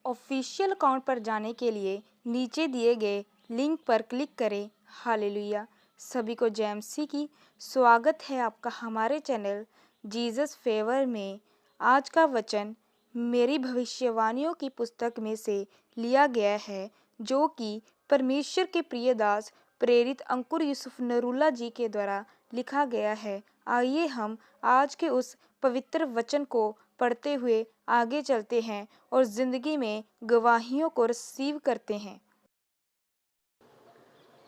Official account पर जाने के लिए नीचे दिए गए लिंक पर क्लिक करें। हालेलुया। सभी को जय मसीह की स्वागत है आपका हमारे चैनल जीसस फेवर में। आज का वचन मेरी भविष्यवाणियों की पुस्तक में से लिया गया है, जो कि परमेश्वर के प्रिय दास प्रेरित अंकुर यूसुफ नरूला जी के द्वारा लिखा गया है। आइए हम आज के उस पवित्र वचन को पढ़ते हुए आगे चलते हैं और जिंदगी में गवाहियों को रिसीव करते हैं।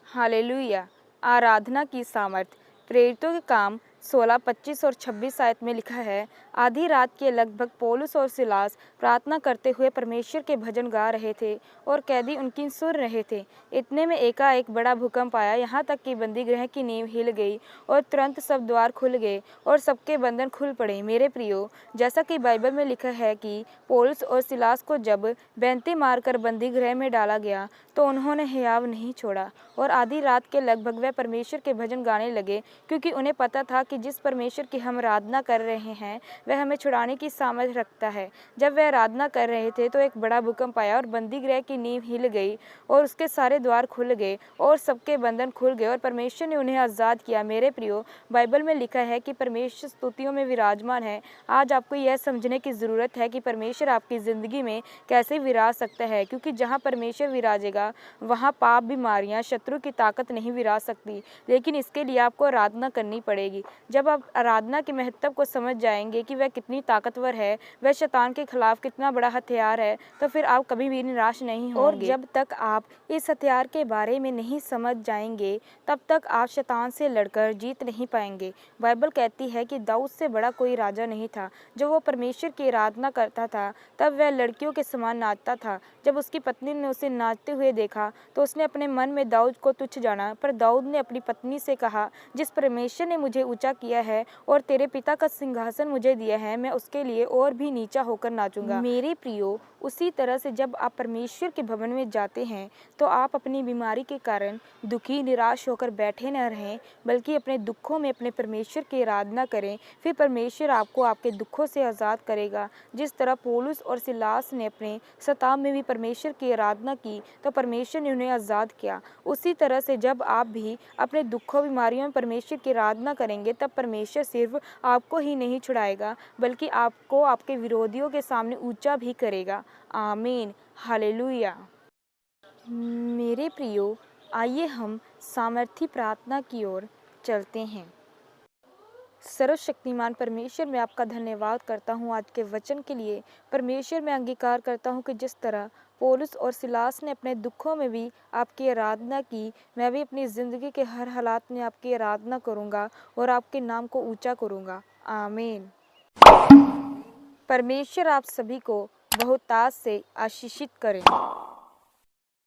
हालेलुया। आराधना की सामर्थ। प्रेरितों के काम 16, 25 और 26 आयत में लिखा है, आधी रात के लगभग पौलुस और सिलास प्रार्थना करते हुए परमेश्वर के भजन गा रहे थे और कैदी उनकी सुन रहे थे। इतने में एकाएक बड़ा भूकंप आया, यहाँ तक कि बंदी गृह की नींव हिल गई और तुरंत सब द्वार खुल गए और सबके बंधन खुल पड़े। मेरे प्रियो, जैसा कि बाइबल में लिखा है कि पौलुस और सिलास को जब बैंती मारकर बंदी गृह में डाला गया तो उन्होंने हियाव नहीं छोड़ा और आधी रात के लगभग वह परमेश्वर के भजन गाने लगे, क्योंकि उन्हें पता था कि जिस परमेश्वर की हम आराधना कर रहे हैं वह हमें छुड़ाने की सामर्थ्य रखता है। जब वह आराधना कर रहे थे तो एक बड़ा भूकंप आया और बंदी गृह की नींव हिल गई और उसके सारे द्वार खुल गए और सबके बंधन खुल गए और परमेश्वर ने उन्हें आज़ाद किया। मेरे प्रियो, बाइबल में लिखा है कि परमेश्वर स्तुतियों में विराजमान है। आज आपको यह समझने की ज़रूरत है कि परमेश्वर आपकी ज़िंदगी में कैसे विराज सकता है, क्योंकि जहाँ परमेश्वर विराजेगा वहाँ पाप, बीमारियाँ, शत्रु की ताकत नहीं विराज सकती। लेकिन इसके लिए आपको आराधना करनी पड़ेगी। जब आप आराधना के महत्व को समझ जाएंगे कि वह कितनी ताकतवर है, वह शैतान के खिलाफ कितना बड़ा हथियार है, तो फिर आप कभी भी निराश नहीं होंगे। और जब तक आप इस हथियार के बारे में नहीं समझ जाएंगे तब तक आप शैतान से लड़कर जीत नहीं पाएंगे। बाइबल कहती है कि दाऊद से बड़ा कोई राजा नहीं था। जब वो परमेश्वर की आराधना करता था तब वह लड़कियों के समान नाचता था। जब उसकी पत्नी ने उसे नाचते हुए देखा तो उसने अपने मन में दाऊद को तुच्छ जाना, पर दाऊद ने अपनी पत्नी से कहा, जिस परमेश्वर ने मुझे ऊंचा किया है और तेरे पिता का सिंहासन मुझे दिया है, मैं उसके लिए और भी नीचा होकर नाचूंगा। मेरे प्रियो, उसी तरह से जब आप परमेश्वर के भवन में जाते हैं तो आप अपनी बीमारी के कारण दुखी, निराश होकर बैठे न रहें, बल्कि अपने दुखों में अपने परमेश्वर की आराधना करें। फिर परमेश्वर आपको आपके दुखों से आज़ाद करेगा। जिस तरह पौलुस और सिलास ने अपने सताव में भी परमेश्वर की आराधना की तो परमेश्वर ने उन्हें आज़ाद किया, उसी तरह से जब आप भी अपने दुखों, बीमारियों में परमेश्वर की आराधना करेंगे तब परमेश्वर सिर्फ आपको ही नहीं छुड़ाएगा, बल्कि आपको आपके विरोधियों के सामने ऊंचा भी करेगा। आमीन। हालेलुया। मेरे प्रियो, आइए हम सामर्थी प्रार्थना की ओर चलते हैं। सर्वशक्तिमान परमेश्वर, मैं आपका धन्यवाद करता हूँ आज के वचन के लिए। परमेश्वर, मैं अंगीकार करता हूँ कि जिस तरह पौलुस और सिलास ने अपने दुखों में भी आपकी आराधना की, मैं भी अपनी ज़िंदगी के हर हालात में आपकी आराधना करूँगा और आपके नाम को ऊंचा करूँगा। आमीन। परमेश्वर आप सभी को बहुतायत से आशीषित करें।